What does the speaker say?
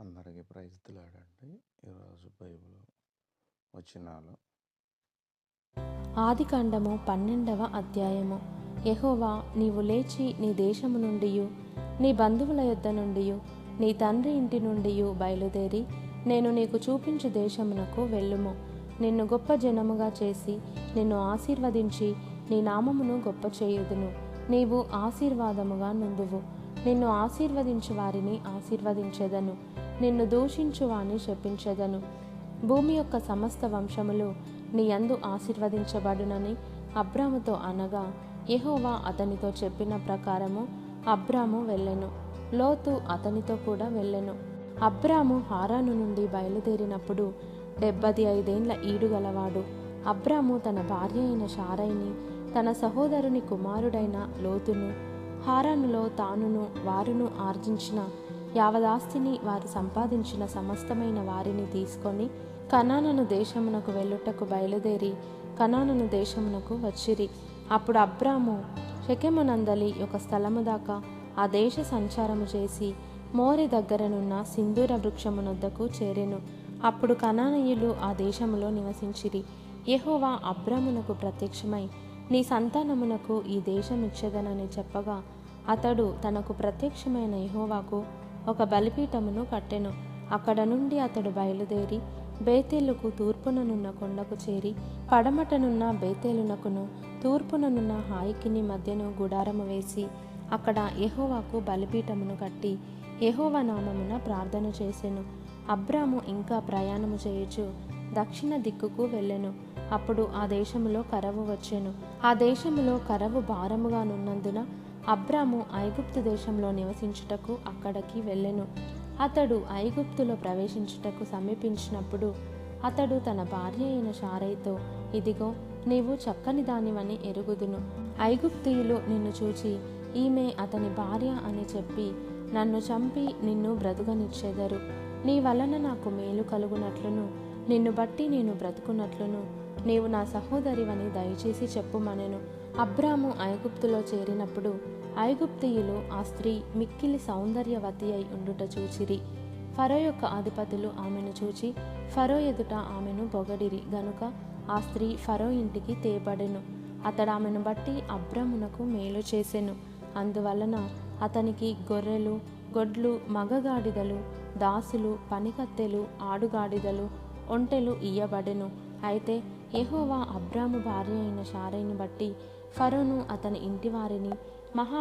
అందరికీ ప్రైజ్లాడండి. ఈరోజు బైబిల్ వచనాలు ఆదికాండము 12వ అధ్యాయము. యెహోవా, నీవు లేచి నీ దేశము నుండియు నీ బంధువుల యొద్ద నుండియు నీ తండ్రి ఇంటి నుండియు బయలుదేరి నేను నీకు చూపించు దేశమునకు వెళ్ళుము. నిన్ను గొప్ప జనముగా చేసి నిన్ను ఆశీర్వదించి నీ నామమును గొప్ప చేయుదును. నీవు ఆశీర్వాదముగా నుందువు. నిన్ను ఆశీర్వదించు వారిని ఆశీర్వదించెదను, నిన్ను దూషించు వాని శపించెదను. భూమి యొక్క సమస్త వంశములు నీ యందు ఆశీర్వదించబడునని అబ్రాముతో అనగా, యెహోవా అతనితో చెప్పిన ప్రకారము అబ్రాము వెళ్ళెను. లోతు అతనితో కూడా వెళ్ళెను. అబ్రాము హారాను నుండి బయలుదేరినప్పుడు 75 ఏండ్ల ఈడు గలవాడు. అబ్రాము తన భార్య అయిన శారైని, తన సహోదరుని కుమారుడైన లోతును, హారానులో తానును వారును ఆర్జించిన యావదాస్తిని, వారు సంపాదించిన సమస్తమైన వారిని తీసుకొని కనాను దేశమునకు వెళ్ళుటకు బయలుదేరి కనాను దేశమునకు వచ్చిరి. అప్పుడు అబ్రాము షెకెమునందలి ఒక స్థలము దాకా ఆ దేశ సంచారము చేసి మోరే దగ్గరనున్న సింధూర వృక్షమునొద్దకు చేరెను. అప్పుడు కనానీయులు ఆ దేశములో నివసించిరి. యెహోవా అబ్రామునకు ప్రత్యక్షమై, నీ సంతానమునకు ఈ దేశమిచ్చెదనని చెప్పగా, అతడు తనకు ప్రత్యక్షమైన యెహోవాకు ఒక బలిపీఠమును కట్టెను. అక్కడ నుండి అతడు బయలుదేరి బేతేలుకు తూర్పుననున్న కొండకు చేరి, పడమటనున్న బేతేలునకును తూర్పుననున్న హాయికిని మధ్యను గుడారము వేసి అక్కడ యెహోవాకు బలిపీఠమును కట్టి యెహోవా నామమున ప్రార్థన చేసెను. అబ్రాము ఇంకా ప్రయాణము చేయుచు దక్షిణ దిక్కుకు వెళ్ళెను. అప్పుడు ఆ దేశములో కరవు వచ్చెను. ఆ దేశములో కరవు భారముగా నున్నందున అబ్రాము ఐగుప్తు దేశంలో నివసించుటకు అక్కడికి వెళ్ళెను. అతడు ఐగుప్తులో ప్రవేశించుటకు సమీపించినప్పుడు అతడు తన భార్య అయిన శారైతో, ఇదిగో, నీవు చక్కని దానివని ఎరుగుదును. ఐగుప్తీయులు నిన్ను చూచి, ఈమె అతని భార్య అని చెప్పి నన్ను చంపి నిన్ను బ్రతుకనిచ్చెదరు. నీ వలన నాకు మేలు కలుగునట్లును నిన్ను బట్టి నేను బ్రతుకున్నట్లును నీవు నా సహోదరివని దయచేసి చెప్పుమనెను. అబ్రాము ఐగుప్తులో చేరినప్పుడు ఐగుప్తీయులు ఆ స్త్రీ మిక్కిలి సౌందర్యవతి అయి ఉండుట చూచిరి. ఫరో యొక్క అధిపతులు ఆమెను చూచి ఫరో ఎదుట ఆమెను పొగడిరి గనుక ఆ స్త్రీ ఫరో ఇంటికి తేబడెను. అతడు ఆమెను బట్టి అబ్రామునకు మేలు చేసెను. అందువలన అతనికి గొర్రెలు, గొడ్లు, మగగాడిదలు, దాసులు, పనికత్తెలు, ఆడుగాడిదలు, ఒంటెలు ఇయ్యబడెను. అయితే యెహోవా అబ్రాము భార్య అయిన శారైని బట్టి ఫరోను అతని ఇంటివారిని మహా